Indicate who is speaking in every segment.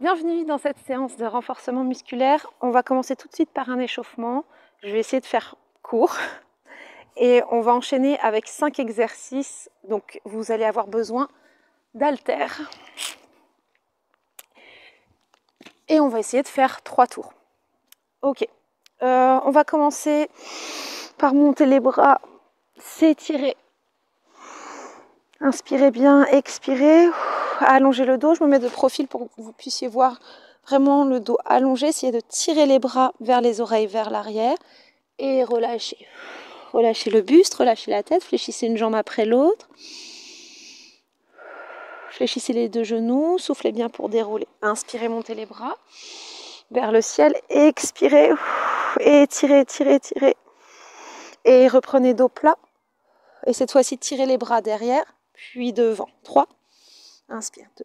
Speaker 1: Bienvenue dans cette séance de renforcement musculaire. On va commencer tout de suite par un échauffement. Je vais essayer de faire court. Et on va enchaîner avec 5 exercices. Donc vous allez avoir besoin d'haltères. Et on va essayer de faire 3 tours. Ok. On va commencer par monter les bras, s'étirer. Inspirez bien, expirez. Allongez le dos. Je me mets de profil pour que vous puissiez voir vraiment le dos allongé. Essayez de tirer les bras vers les oreilles, vers l'arrière. Et relâchez. Relâchez le buste, relâchez la tête. Fléchissez une jambe après l'autre. Fléchissez les deux genoux. Soufflez bien pour dérouler. Inspirez, montez les bras vers le ciel. Expirez. Étirez, étirez, étirez. Et reprenez dos plat. Et cette fois-ci, tirez les bras derrière, puis devant. 3. Inspire. 2.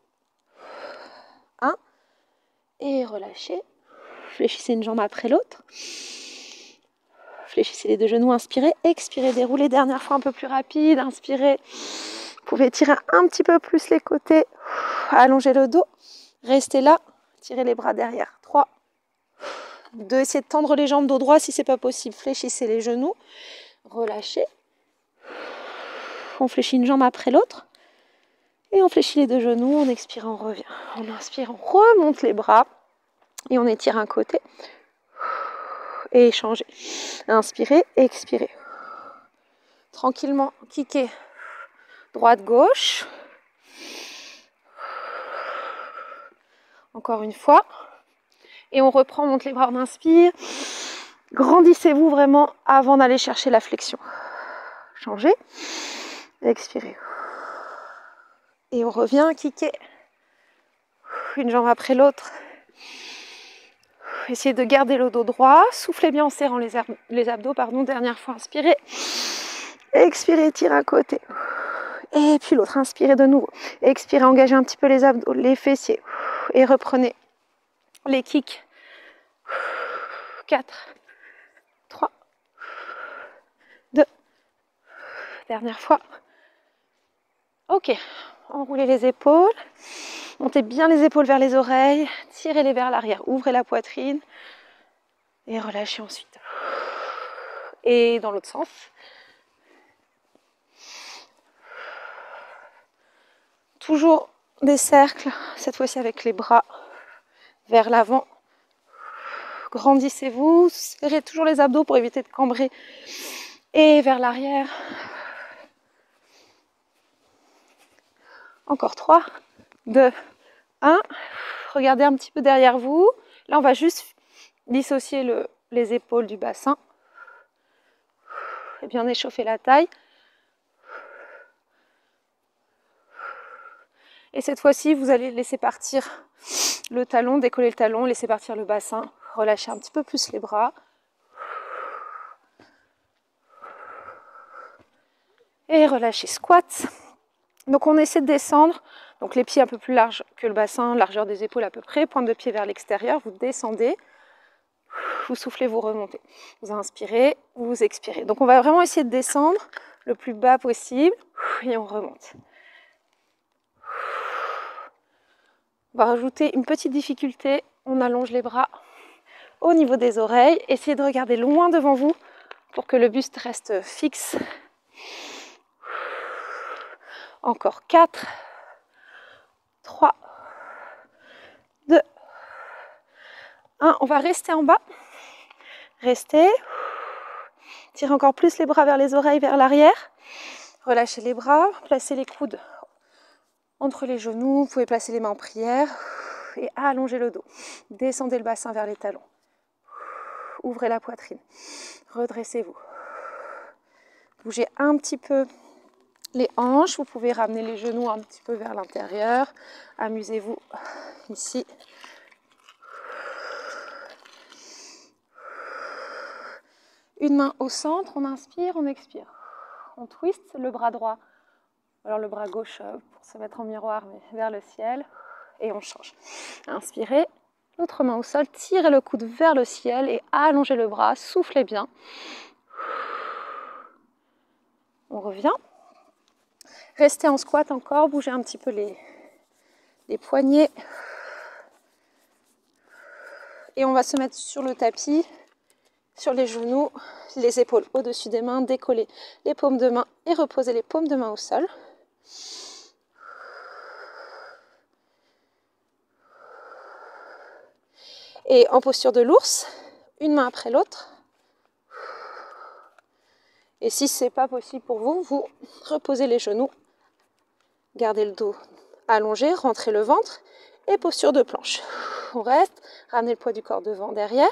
Speaker 1: 1. Et relâchez. Fléchissez une jambe après l'autre. Fléchissez les deux genoux. Inspirez. Expirez. Déroulez. Dernière fois un peu plus rapide. Inspirez. Vous pouvez tirer un petit peu plus les côtés. Allongez le dos. Restez là. Tirez les bras derrière. 3. 2. Essayez de tendre les jambes dos droit si ce n'est pas possible. Fléchissez les genoux. Relâchez. On fléchit une jambe après l'autre. Et on fléchit les deux genoux. On expire, on revient. On inspire, on remonte les bras. Et on étire un côté. Et échangez. Inspirez, expirez. Tranquillement, kickez. Droite, gauche. Encore une fois. Et on reprend, on monte les bras, on inspire. Grandissez-vous vraiment avant d'aller chercher la flexion. Changez. Expirez. Et on revient, kicker. Une jambe après l'autre. Essayez de garder le dos droit. Soufflez bien en serrant les abdos. Dernière fois, inspirez. Expirez, tirez à côté. Et puis l'autre, inspirez de nouveau. Expirez, engagez un petit peu les abdos, les fessiers. Et reprenez les kicks. 4, 3, 2. Dernière fois. Ok, enroulez les épaules. Montez bien les épaules vers les oreilles. Tirez-les vers l'arrière. Ouvrez la poitrine. Et relâchez ensuite. Et dans l'autre sens. Toujours des cercles, cette fois-ci avec les bras vers l'avant. Grandissez-vous, serrez toujours les abdos pour éviter de cambrer. Et vers l'arrière. Encore 3, 2, 1. Regardez un petit peu derrière vous. Là, on va juste dissocier les épaules du bassin. Et bien échauffer la taille. Et cette fois-ci, vous allez laisser partir le talon, décoller le talon, laisser partir le bassin. Relâchez un petit peu plus les bras. Et relâchez, squat. Donc on essaie de descendre. Donc les pieds un peu plus larges que le bassin, largeur des épaules à peu près. Pointe de pied vers l'extérieur, vous descendez. Vous soufflez, vous remontez. Vous inspirez, vous expirez. Donc on va vraiment essayer de descendre le plus bas possible. Et on remonte. On va rajouter une petite difficulté. On allonge les bras au niveau des oreilles. Essayez de regarder loin devant vous pour que le buste reste fixe. Encore 4, 3, 2, 1. On va rester en bas. Restez. Tirez encore plus les bras vers les oreilles, vers l'arrière. Relâchez les bras. Placez les coudes entre les genoux. Vous pouvez placer les mains en prière. Et allongez le dos. Descendez le bassin vers les talons. Ouvrez la poitrine. Redressez-vous. Bougez un petit peu les hanches. Vous pouvez ramener les genoux un petit peu vers l'intérieur. Amusez-vous ici. Une main au centre, on inspire, on expire. On twist le bras droit, alors le bras gauche pour se mettre en miroir, mais vers le ciel. Et on change. Inspirez, l'autre main au sol, tirez le coude vers le ciel et allongez le bras, soufflez bien. On revient. Restez en squat encore, bougez un petit peu les poignets. Et on va se mettre sur le tapis, sur les genoux, les épaules au-dessus des mains, décoller les paumes de main et reposer les paumes de main au sol. Et en posture de l'ours, une main après l'autre. Et si ce n'est pas possible pour vous, vous reposez les genoux, gardez le dos allongé, rentrez le ventre et posture de planche. On reste, ramenez le poids du corps devant, derrière.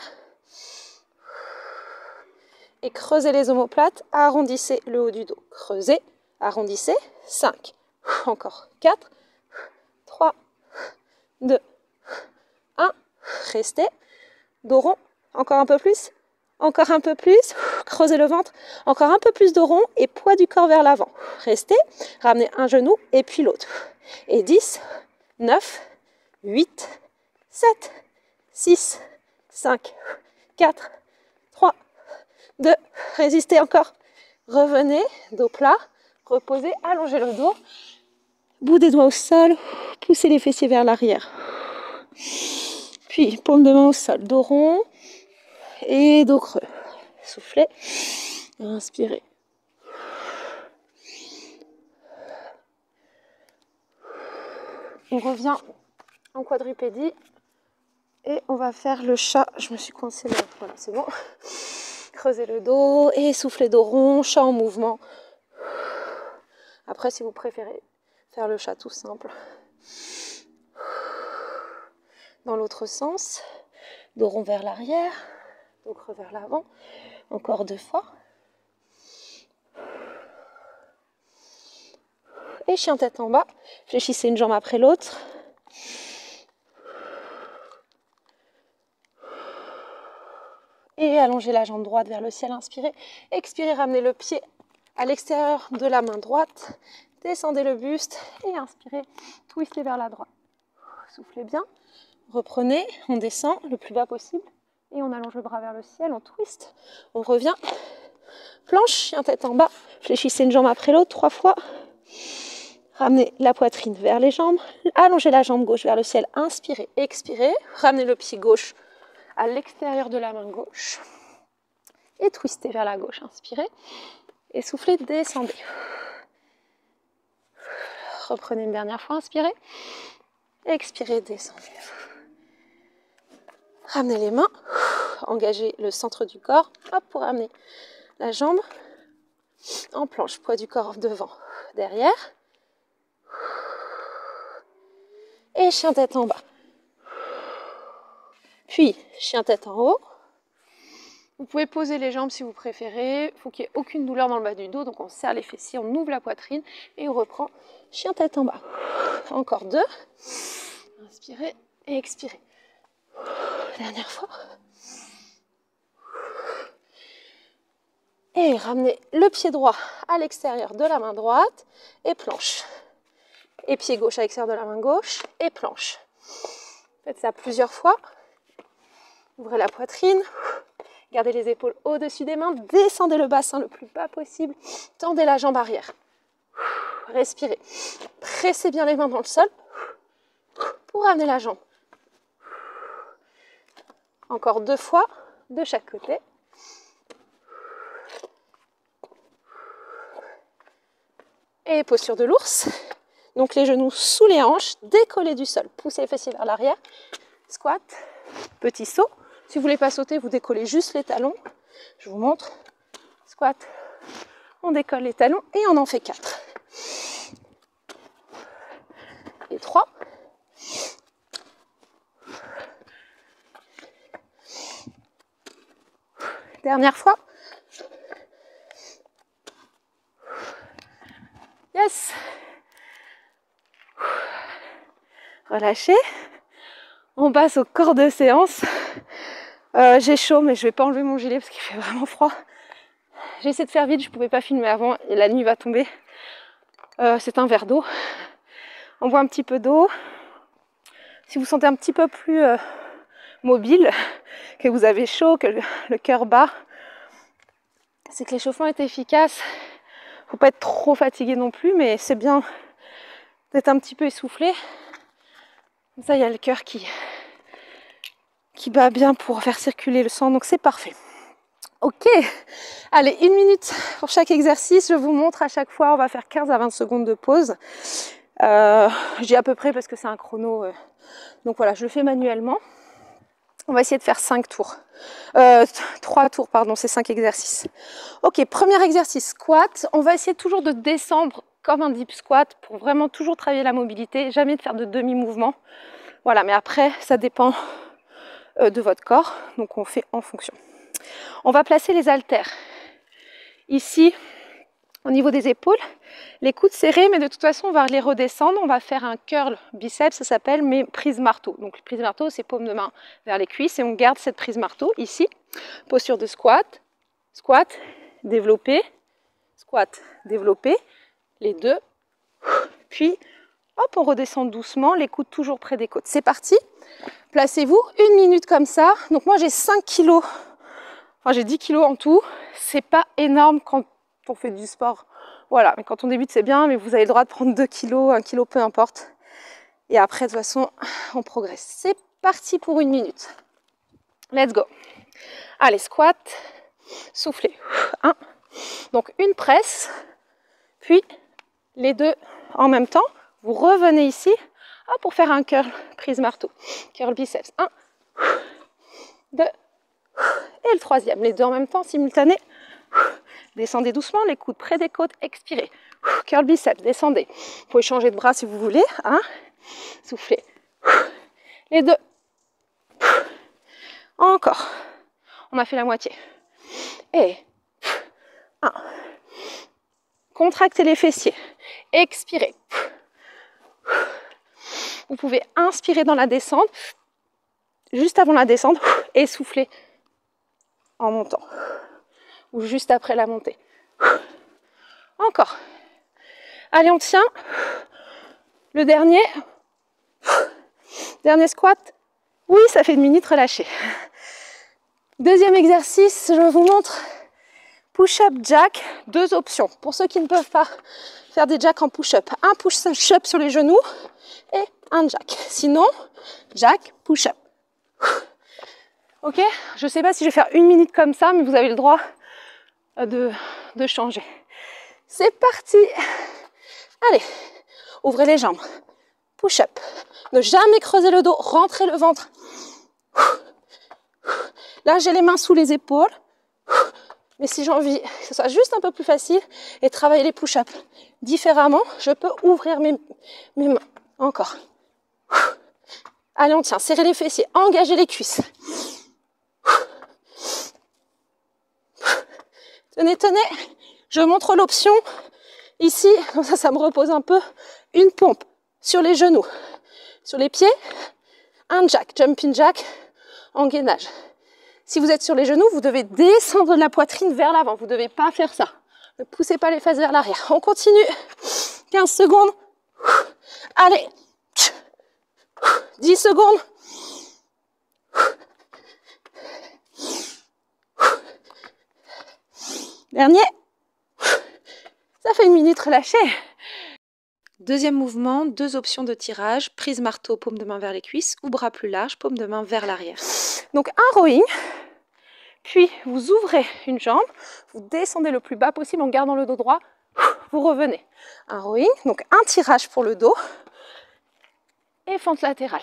Speaker 1: Et creusez les omoplates, arrondissez le haut du dos. Creusez, arrondissez, 5. Encore 4, 3, 2, 1. Restez, dos rond, encore un peu plus. Encore un peu plus, creusez le ventre, encore un peu plus de rond et poids du corps vers l'avant. Restez, ramenez un genou et puis l'autre. Et 10, 9, 8, 7, 6, 5, 4, 3, 2, résistez encore. Revenez, dos plat, reposez, allongez le dos. Bout des doigts au sol, poussez les fessiers vers l'arrière. Puis, paume de main au sol, dos rond. Et dos creux. Soufflez. Inspirez. On revient en quadrupédie. Et on va faire le chat. Je me suis coincée là. Voilà, c'est bon. Creusez le dos et soufflez dos rond. Chat en mouvement. Après, si vous préférez faire le chat tout simple. Dans l'autre sens. Dos rond vers l'arrière. Dos creux vers l'avant, encore 2 fois. Et chien tête en bas, fléchissez une jambe après l'autre. Et allongez la jambe droite vers le ciel, inspirez. Expirez, ramenez le pied à l'extérieur de la main droite. Descendez le buste et inspirez, twistez vers la droite. Soufflez bien, reprenez, on descend le plus bas possible. Et on allonge le bras vers le ciel, on twist, on revient. Planche, chien tête en bas, fléchissez une jambe après l'autre 3 fois. Ramenez la poitrine vers les jambes, allongez la jambe gauche vers le ciel, inspirez, expirez. Ramenez le pied gauche à l'extérieur de la main gauche. Et twistez vers la gauche, inspirez. Et soufflez, descendez. Reprenez une dernière fois, inspirez. Expirez, descendez. Ramenez les mains, engagez le centre du corps, hop, pour ramener la jambe en planche, poids du corps devant, derrière. Et chien tête en bas. Puis, chien tête en haut. Vous pouvez poser les jambes si vous préférez. Il faut qu'il n'y ait aucune douleur dans le bas du dos, donc on serre les fessiers, on ouvre la poitrine et on reprend chien tête en bas. Encore 2. Inspirez et expirez. Dernière fois. Et ramenez le pied droit à l'extérieur de la main droite et planche. Et pied gauche à l'extérieur de la main gauche et planche. Faites ça plusieurs fois. Ouvrez la poitrine. Gardez les épaules au-dessus des mains. Descendez le bassin le plus bas possible. Tendez la jambe arrière. Respirez. Pressez bien les mains dans le sol pour ramener la jambe. Encore 2 fois de chaque côté. Et posture de l'ours. Donc les genoux sous les hanches, décollez du sol. Poussez les fessiers vers l'arrière. Squat, petit saut. Si vous ne voulez pas sauter, vous décollez juste les talons. Je vous montre. Squat, on décolle les talons et on en fait 4. Et 3. Dernière fois. Yes. Relâchez. On passe au corps de séance. J'ai chaud, mais je ne vais pas enlever mon gilet parce qu'il fait vraiment froid. J'essaie de faire vite, je ne pouvais pas filmer avant et la nuit va tomber. C'est un verre d'eau. On boit un petit peu d'eau. Si vous sentez un petit peu plus mobile, que vous avez chaud, que le cœur bat, c'est que l'échauffement est efficace. Il ne faut pas être trop fatigué non plus, mais c'est bien d'être un petit peu essoufflé. Comme ça, il y a le cœur qui qui bat bien pour faire circuler le sang, donc c'est parfait. Ok, allez, 1 minute pour chaque exercice. Je vous montre à chaque fois, on va faire 15 à 20 secondes de pause. Je dis à peu près parce que c'est un chrono. Donc voilà, je le fais manuellement. On va essayer de faire 5 tours. 3 tours, pardon, c'est 5 exercices. Ok, premier exercice, squat. On va essayer toujours de descendre comme un deep squat pour vraiment toujours travailler la mobilité, jamais de faire de demi-mouvement. Voilà, mais après, ça dépend de votre corps, donc on fait en fonction. On va placer les haltères ici, au niveau des épaules, les coudes serrés, mais de toute façon, on va les redescendre. On va faire un curl biceps, ça s'appelle, mais prise marteau. Donc, prise marteau, c'est paume de main vers les cuisses et on garde cette prise marteau ici. Posture de squat, squat, développé, squat, développé, les deux. Puis, hop, on redescend doucement, les coudes toujours près des côtes. C'est parti. Placez-vous 1 minute comme ça. Donc, moi, j'ai 5 kilos. Enfin, j'ai 10 kilos en tout. C'est pas énorme quand on fait du sport. Voilà, mais quand on débute, c'est bien, mais vous avez le droit de prendre 2 kilos, 1 kilo, peu importe. Et après, de toute façon, on progresse. C'est parti pour 1 minute. Let's go. Allez, squat, soufflez. 1. Donc, une presse, puis les deux en même temps. Vous revenez ici pour faire un curl, prise marteau. Curl biceps. 1, 2, et le troisième. Les deux en même temps, simultané. Descendez doucement, les coudes près des côtes, expirez. Curl biceps, descendez. Vous pouvez changer de bras si vous voulez. 1, soufflez. Les deux. Encore. On a fait la moitié. Et 1. Contractez les fessiers. Expirez. Vous pouvez inspirer dans la descente, juste avant la descente, et souffler en montant. Ou juste après la montée. Encore. Allez, on tient. Le dernier. Dernier squat. Oui, ça fait 1 minute, relâchez. Deuxième exercice, je vous montre push-up jack. 2 options. Pour ceux qui ne peuvent pas faire des jacks en push-up. Un push-up sur les genoux et un jack. Sinon, jack, push-up. Ok, je ne sais pas si je vais faire 1 minute comme ça, mais vous avez le droit de changer. C'est parti. Allez, ouvrez les jambes. Push-up. Ne jamais creuser le dos, rentrez le ventre. Là, j'ai les mains sous les épaules. Mais si j'ai envie que ce soit juste un peu plus facile et travailler les push-ups différemment, je peux ouvrir mes mains. Encore. Allez, on tient. Serrez les fessiers. Engagez les cuisses. Tenez, tenez. Je montre l'option. Ici, comme ça me repose un peu. Une pompe sur les genoux. Sur les pieds, un jack, jumping jack en gainage. Si vous êtes sur les genoux, vous devez descendre la poitrine vers l'avant. Vous ne devez pas faire ça. Ne poussez pas les fesses vers l'arrière. On continue. 15 secondes. Allez. 10 secondes. Dernier. Ça fait 1 minute, relâchez. Deuxième mouvement, 2 options de tirage. Prise marteau, paume de main vers les cuisses ou bras plus large, paume de main vers l'arrière. Donc un rowing. Puis vous ouvrez une jambe, vous descendez le plus bas possible en gardant le dos droit, vous revenez. Un rowing, donc un tirage pour le dos et fente latérale.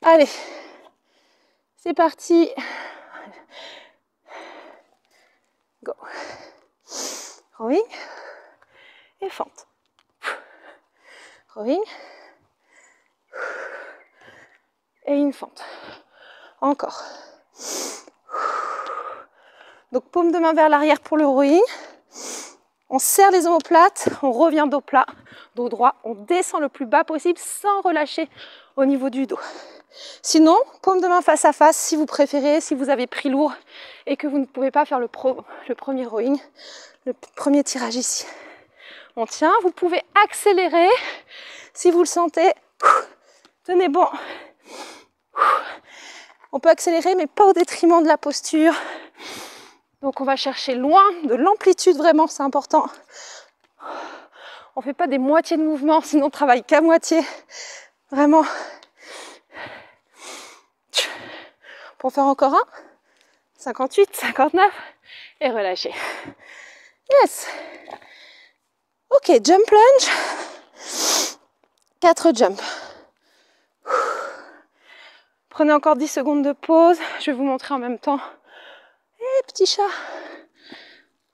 Speaker 1: Allez, c'est parti. Go. Rowing et fente. Rowing et une fente. Encore. Donc paume de main vers l'arrière pour le rowing. On serre les omoplates, on revient dos plat, dos droit. On descend le plus bas possible sans relâcher au niveau du dos. Sinon, paume de main face à face si vous préférez, si vous avez pris lourd et que vous ne pouvez pas faire le premier rowing, le premier tirage ici. On tient, vous pouvez accélérer si vous le sentez. Tenez bon. On peut accélérer mais pas au détriment de la posture. Donc on va chercher loin de l'amplitude, vraiment c'est important. On ne fait pas des moitiés de mouvement, sinon on travaille qu'à moitié. Vraiment. Pour faire encore un. 58, 59. Et relâchez. Yes. Ok, jump lunge. 4 jumps. Prenez encore 10 secondes de pause. Je vais vous montrer en même temps. Et petit chat.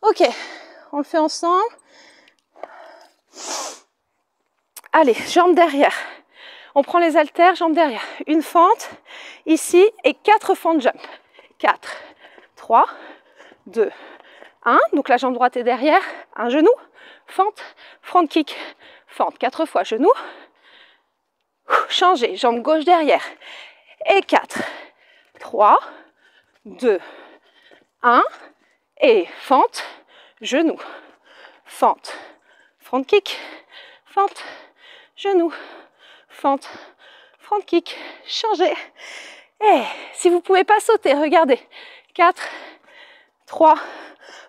Speaker 1: Ok, on le fait ensemble. Allez, jambes derrière. On prend les haltères, jambes derrière. Une fente ici et 4 fentes jump. 4, 3, 2, 1. Donc la jambe droite est derrière. Un genou, fente, front kick, fente. 4 fois genou. Changez, jambe gauche derrière. Et 4, 3, 2, 1. Et fente, genou, fente, front kick, fente, genou, fente, front kick, changez. Et si vous ne pouvez pas sauter, regardez. 4, 3,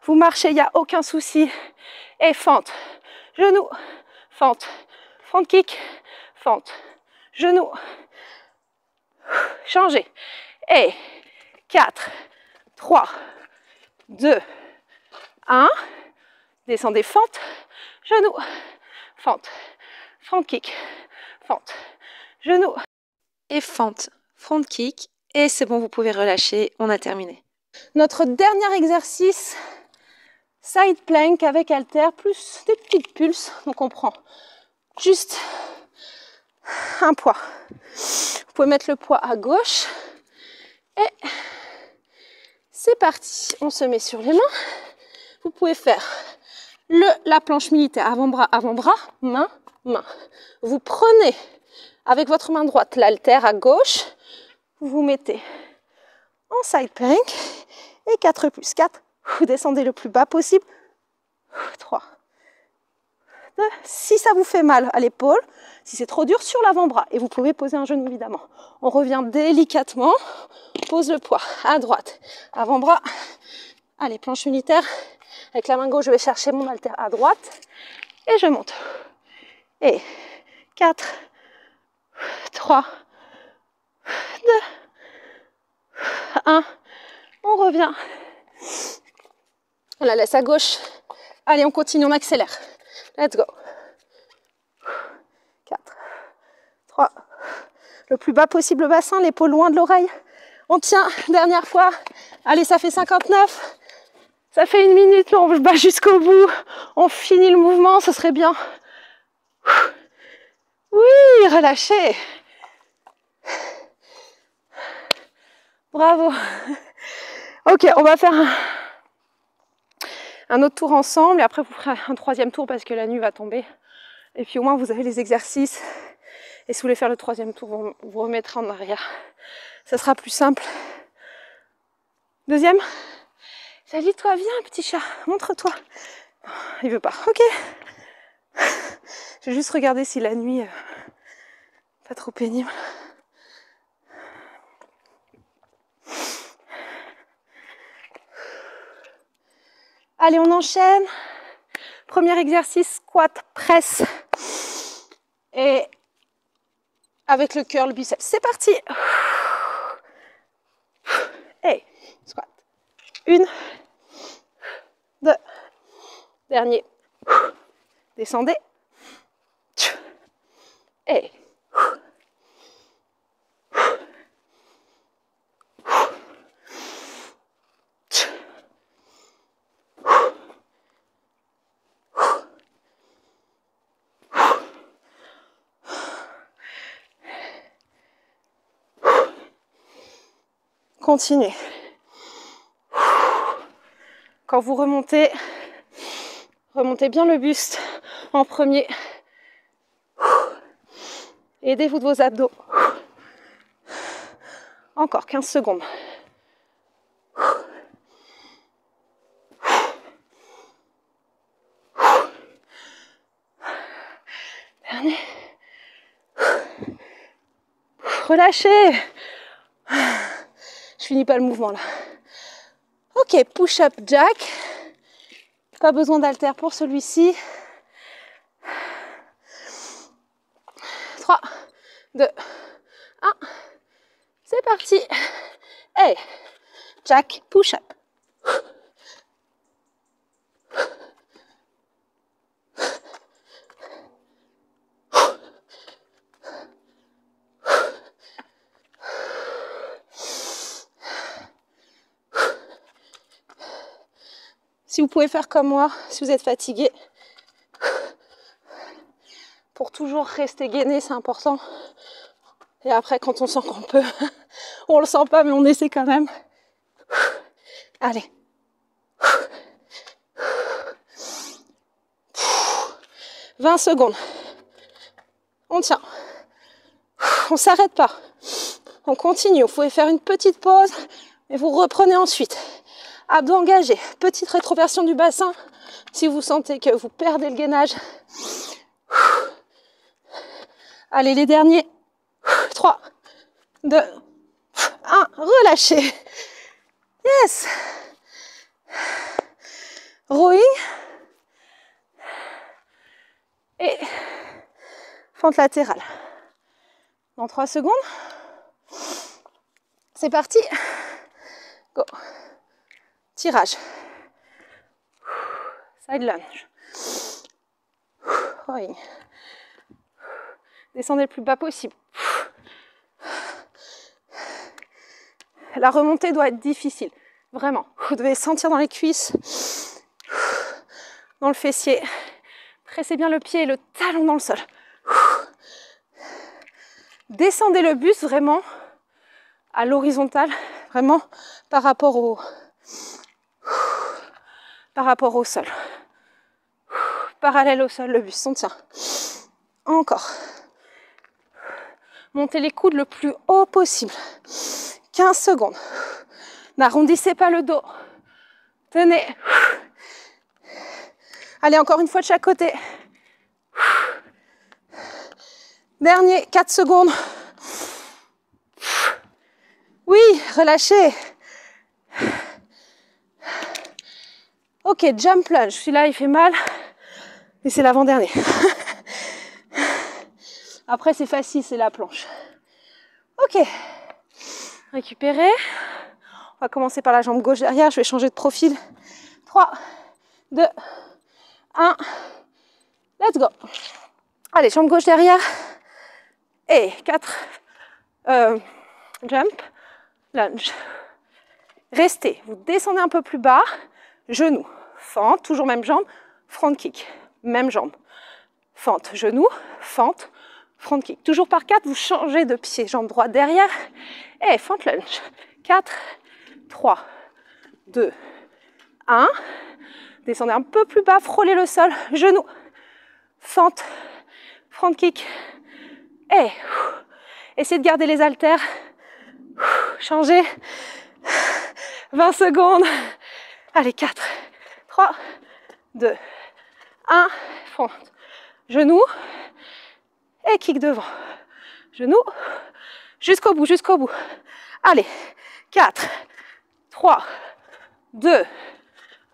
Speaker 1: vous marchez, il n'y a aucun souci. Et fente, genou, fente, front kick, fente, genou, changez. Et 4, 3, 2, 1. Descendez, fente, genou, fente, front kick, fente, genou et fente, front kick. Et c'est bon, vous pouvez relâcher, on a terminé. Notre dernier exercice, side plank avec haltère plus des petites pulses. Donc on prend juste un poids. Vous pouvez mettre le poids à gauche. Et c'est parti. On se met sur les mains. Vous pouvez faire la planche militaire, avant-bras, main, main. Vous prenez avec votre main droite l'haltère à gauche. Vous vous mettez en side plank. Et 4 plus 4. Vous descendez le plus bas possible. 3, 2. Si ça vous fait mal à l'épaule, si c'est trop dur, sur l'avant-bras. Et vous pouvez poser un genou évidemment. On revient délicatement. Pose le poids à droite. Avant-bras. Allez, planche militaire. Avec la main gauche, je vais chercher mon haltère à droite. Et je monte. Et 4, 3, 2, 1. On revient. On la laisse à gauche. Allez, on continue, on accélère. Let's go. 4, 3. Le plus bas possible le bassin, l'épaule loin de l'oreille. On tient, dernière fois. Allez, ça fait 59. Ça fait 1 minute, on bat jusqu'au bout. On finit le mouvement, ce serait bien. Oui, relâchez. Bravo. Ok, on va faire un autre tour ensemble. Et après, vous ferez un 3e tour parce que la nuit va tomber. Et puis au moins, vous avez les exercices. Et si vous voulez faire le 3e tour, vous vous remettrez en arrière. Ça sera plus simple. 2e. Salut, toi, viens, petit chat. Montre-toi. Il veut pas. Ok. Je vais juste regarder si la nuit pas trop pénible. Allez, on enchaîne. Premier exercice, squat, presse. Et avec le curl biceps. C'est parti. Et squat. 1, 2. Dernier. Descendez. Et continuez. Quand vous remontez, remontez bien le buste en premier. Aidez-vous de vos abdos. Encore 15 secondes. Dernier. Relâchez. Je finis pas le mouvement là. Ok, push-up jack. Pas besoin d'haltère pour celui-ci. 3, 2, 1. C'est parti. Et jack, push-up. Si vous pouvez faire comme moi, si vous êtes fatigué, pour toujours rester gainé, c'est important. Et après, quand on sent qu'on peut, on le sent pas, mais on essaie quand même. Allez. 20 secondes. On tient. On s'arrête pas. On continue. Vous pouvez faire une petite pause et vous reprenez ensuite. Abdos engagés. Petite rétroversion du bassin. Si vous sentez que vous perdez le gainage. Allez, les derniers. 3, 2, 1. Relâchez. Yes. Rowing. Et fente latérale. Dans 3 secondes. C'est parti. Go. Tirage. Side lunge. Rowing. Descendez le plus bas possible. La remontée doit être difficile. Vraiment. Vous devez sentir dans les cuisses, dans le fessier. Pressez bien le pied et le talon dans le sol. Descendez le buste vraiment à l'horizontale, vraiment par rapport au sol. Parallèle au sol, le buste, on tient. Encore. Montez les coudes le plus haut possible. 15 secondes. N'arrondissez pas le dos. Tenez. Allez, encore une fois de chaque côté. Dernier, 4 secondes. Oui, relâchez. Ok, jump lunge. Celui-là, il fait mal. Et c'est l'avant-dernier. Après, c'est facile, c'est la planche. Ok. Récupérez. On va commencer par la jambe gauche derrière. Je vais changer de profil. 3, 2, 1. Let's go. Allez, jambe gauche derrière. Et 4. Jump. Lunge. Restez. Vous descendez un peu plus bas. Genou. Fente. Toujours même jambe. Front kick. Même jambe. Fente. Genou. Fente. Front kick. Toujours par 4. Vous changez de pied. Jambe droite derrière. Et fente lunge. 4, 3, 2, 1. Descendez un peu plus bas. Frôlez le sol. Genou. Fente. Front kick. Et essayez de garder les haltères. Changez. 20 secondes. Allez, 4, 3, 2, 1. Fente. Genou. Et kick devant. Genou. Jusqu'au bout, jusqu'au bout. Allez. 4, 3, 2,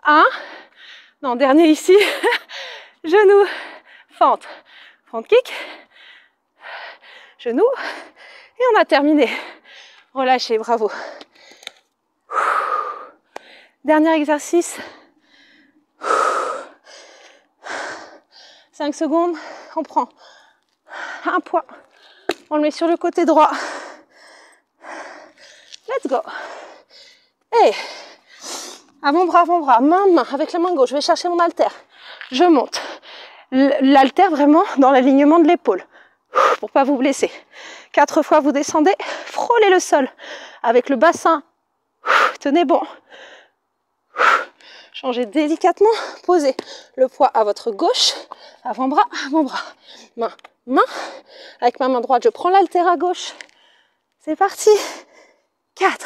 Speaker 1: 1. Non, dernier ici. Genou. Fente. Front kick. Genou. Et on a terminé. Relâchez, bravo. Dernier exercice. 5 secondes. On prend un poids. On le met sur le côté droit. Let's go. Et avant-bras, main, avec la main gauche. Je vais chercher mon haltère. Je monte. L'haltère vraiment dans l'alignement de l'épaule. Pour pas vous blesser. 4 fois, vous descendez. Frôlez le sol avec le bassin. Tenez bon. Changez délicatement. Posez le poids à votre gauche. Avant-bras, main, main. Avec ma main droite, je prends l'haltère à gauche. C'est parti. 4,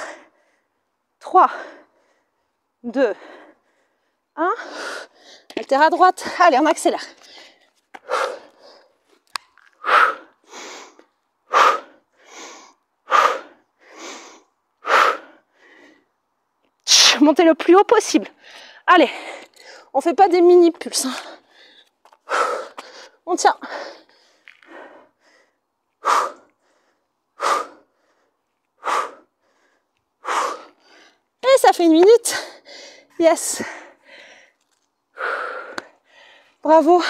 Speaker 1: 3, 2, 1. Haltère à droite. Allez, on accélère. Montez le plus haut possible. Allez, on ne fait pas des mini pulses. On tient. ça fait 1 minute. Yes. Bravo.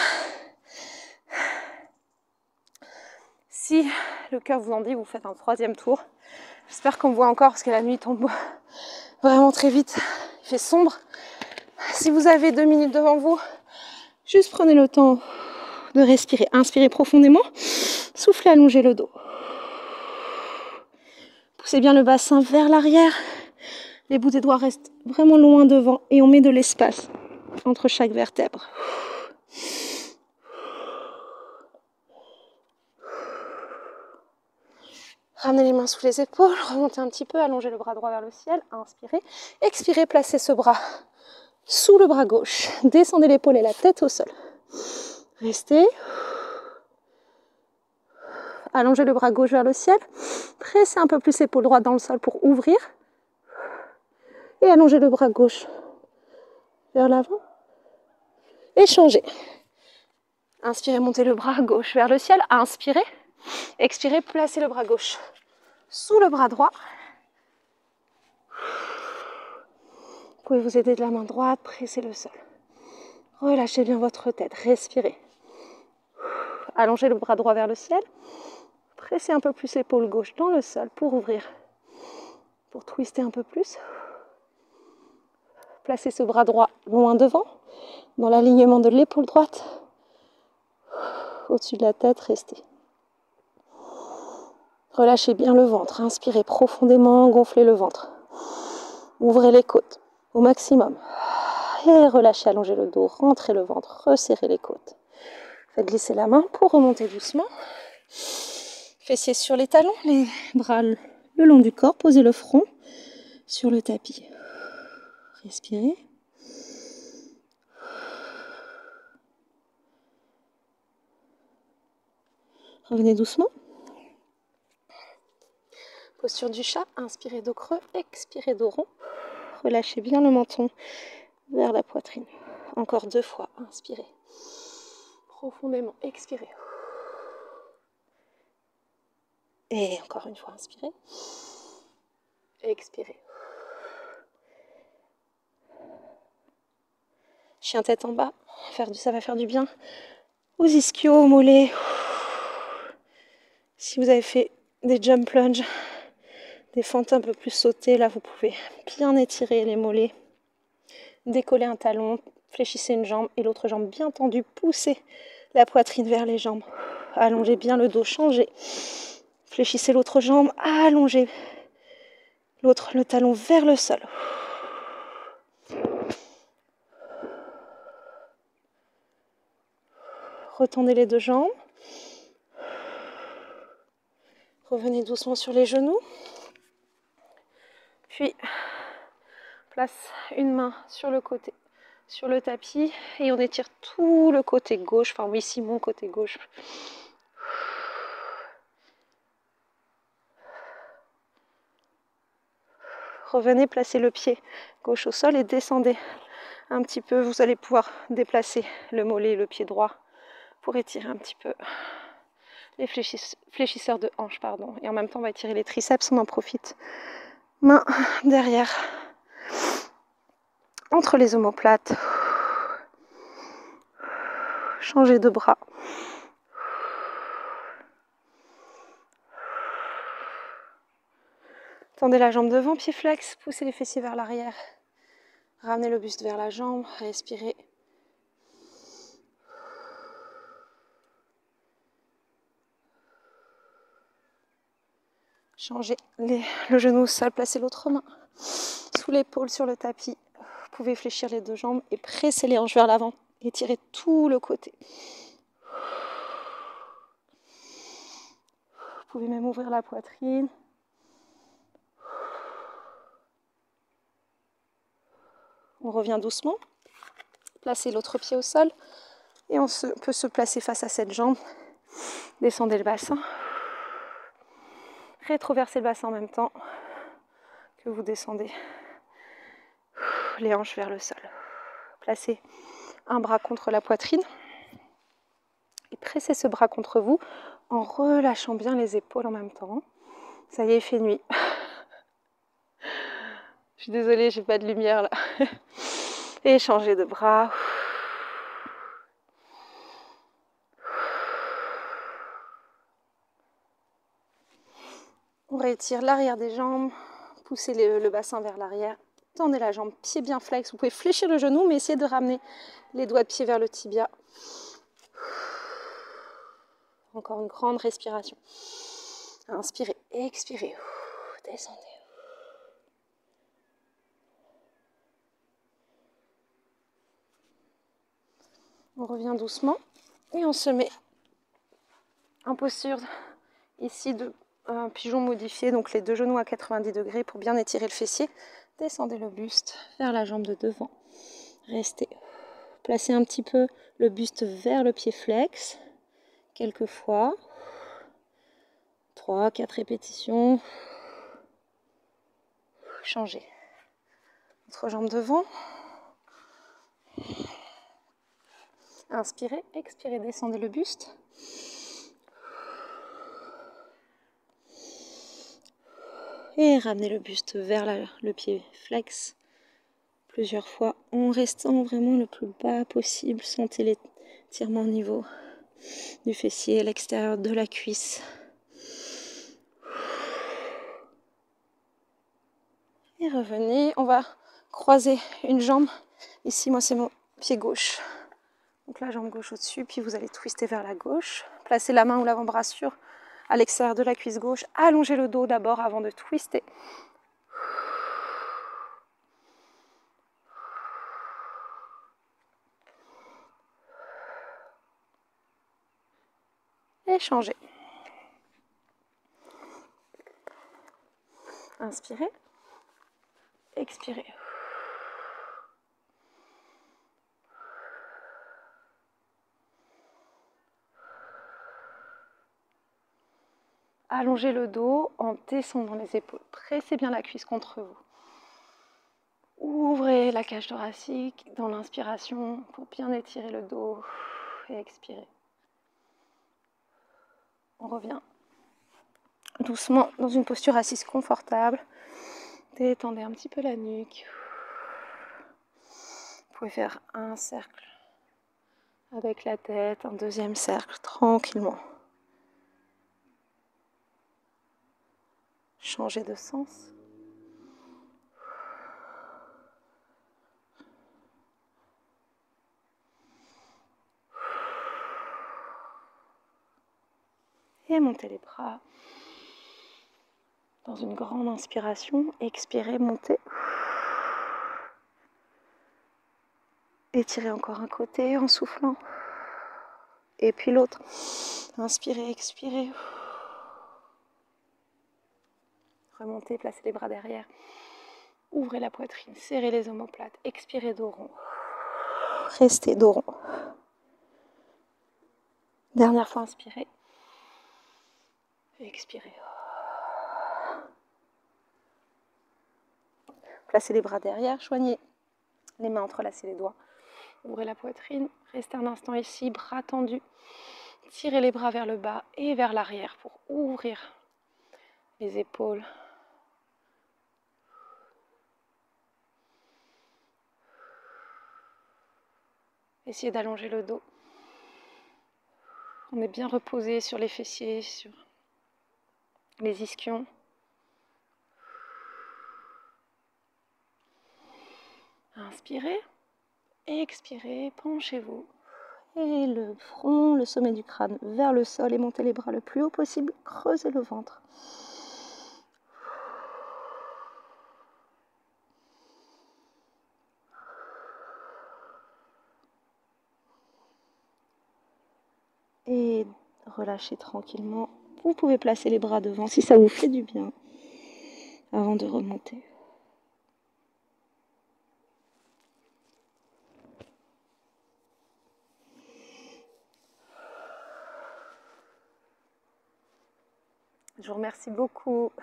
Speaker 1: Si le cœur vous en dit, vous faites un 3e tour. J'espère qu'on me voit encore parce que la nuit tombe vraiment très vite. Il fait sombre. Si vous avez 2 minutes devant vous, juste prenez le temps de respirer. Inspirez profondément. Soufflez, allongez le dos. Poussez bien le bassin vers l'arrière. Les bouts des doigts restent vraiment loin devant et on met de l'espace entre chaque vertèbre. Ramenez les mains sous les épaules, remontez un petit peu, allongez le bras droit vers le ciel, inspirez. Expirez, placez ce bras sous le bras gauche. Descendez l'épaule et la tête au sol. Restez. Allongez le bras gauche vers le ciel. Pressez un peu plus l'épaule droite dans le sol pour ouvrir. Et allongez le bras gauche vers l'avant. Et changez. Inspirez, montez le bras gauche vers le ciel. Inspirez. Expirez, placez le bras gauche sous le bras droit. Vous pouvez vous aider de la main droite, pressez le sol. Relâchez bien votre tête, respirez. Allongez le bras droit vers le ciel. Pressez un peu plus l'épaule gauche dans le sol pour ouvrir. Pour twister un peu plus. Placez ce bras droit loin devant, dans l'alignement de l'épaule droite. Au-dessus de la tête, restez. Relâchez bien le ventre, inspirez profondément, gonflez le ventre. Ouvrez les côtes au maximum. Et relâchez, allongez le dos, rentrez le ventre, resserrez les côtes. Faites glisser la main pour remonter doucement. Fessiers sur les talons, les bras le long du corps, posez le front sur le tapis. Respirez. Revenez doucement. Posture du chat, inspirez dos creux, expirez dos rond. Relâchez bien le menton vers la poitrine. Encore 2 fois, inspirez. Profondément, expirez. Et encore une fois, inspirez. Expirez. Chien tête en bas, ça va faire du bien aux ischios, aux mollets. Si vous avez fait des jump lunges, des fentes un peu plus sautées, là vous pouvez bien étirer les mollets, décoller un talon, fléchissez une jambe et l'autre jambe bien tendue, poussez la poitrine vers les jambes, allongez bien le dos, changez, fléchissez l'autre jambe, allongez le talon vers le sol. Retendez les 2 jambes. Revenez doucement sur les genoux. Puis, place une main sur le côté, sur le tapis. Et on étire tout le côté gauche. Enfin, ici, mon côté gauche. Revenez, placez le pied gauche au sol et descendez un petit peu. Vous allez pouvoir déplacer le mollet et le pied droit pour étirer un petit peu les fléchisseurs de hanche, pardon. Et en même temps, on va étirer les triceps, on en profite. Main derrière, entre les omoplates. Changez de bras. Tendez la jambe devant, pied flex, poussez les fessiers vers l'arrière. Ramenez le buste vers la jambe, respirez. Changez le genou au sol, placez l'autre main sous l'épaule sur le tapis. Vous pouvez fléchir les 2 jambes et presser les hanches vers l'avant. Étirez tout le côté. Vous pouvez même ouvrir la poitrine. On revient doucement. Placez l'autre pied au sol. Et on peut se placer face à cette jambe. Descendez le bassin. Rétroversez le bassin en même temps que vous descendez les hanches vers le sol. Placez un bras contre la poitrine et pressez ce bras contre vous en relâchant bien les épaules en même temps. Ça y est, il fait nuit. Je suis désolée, j'ai pas de lumière là. Et changer de bras. On rétire l'arrière des jambes, poussez le bassin vers l'arrière, tendez la jambe, pied bien flex. Vous pouvez fléchir le genou, mais essayez de ramener les doigts de pied vers le tibia. Encore une grande respiration. Inspirez, expirez, descendez. On revient doucement et on se met en posture ici de un pigeon modifié, donc les deux genoux à 90 degrés pour bien étirer le fessier. Descendez le buste vers la jambe de devant. Restez. Placez un petit peu le buste vers le pied flex. Quelques fois. 3-4 répétitions. Changez. Autre jambe devant. Inspirez, expirez, descendez le buste. Et ramenez le buste vers le pied flex. Plusieurs fois en restant vraiment le plus bas possible. Sentez l'étirement au niveau du fessier, l'extérieur de la cuisse. Et revenez, on va croiser une jambe. Ici, moi, c'est mon pied gauche. Donc la jambe gauche au-dessus, puis vous allez twister vers la gauche. Placez la main ou l'avant-bras sur à l'extérieur de la cuisse gauche. Allongez le dos d'abord avant de twister. Et changez. Inspirez. Expirez. Allongez le dos en descendant les épaules. Pressez bien la cuisse contre vous. Ouvrez la cage thoracique dans l'inspiration pour bien étirer le dos et expirer. On revient doucement dans une posture assise confortable. Détendez un petit peu la nuque. Vous pouvez faire un cercle avec la tête, un deuxième cercle tranquillement. Changez de sens. Et montez les bras. Dans une grande inspiration, expirez, montez. Étirez encore un côté en soufflant. Et puis l'autre. Inspirez, expirez. Remontez, placez les bras derrière. Ouvrez la poitrine, serrez les omoplates. Expirez dos rond. Restez dos rond. Dernière fois, inspirez. Expirez. Placez les bras derrière, joignez les mains, entrelacez les doigts. Ouvrez la poitrine, restez un instant ici, bras tendus. Tirez les bras vers le bas et vers l'arrière pour ouvrir les épaules. Essayez d'allonger le dos. On est bien reposé sur les fessiers, sur les ischions. Inspirez, expirez, penchez-vous. Et le front, le sommet du crâne vers le sol et montez les bras le plus haut possible. Creusez le ventre. Et relâchez tranquillement. Vous pouvez placer les bras devant si ça vous fait du bien avant de remonter. Je vous remercie beaucoup.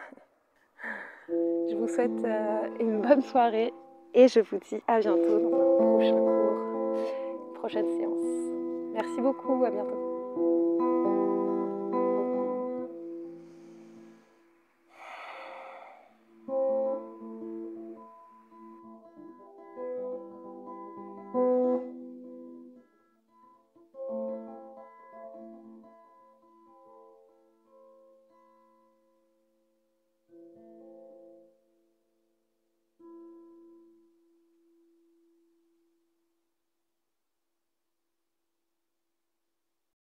Speaker 1: Je vous souhaite une bonne soirée et je vous dis à bientôt dans un prochain cours, prochaine séance. Merci beaucoup, à bientôt.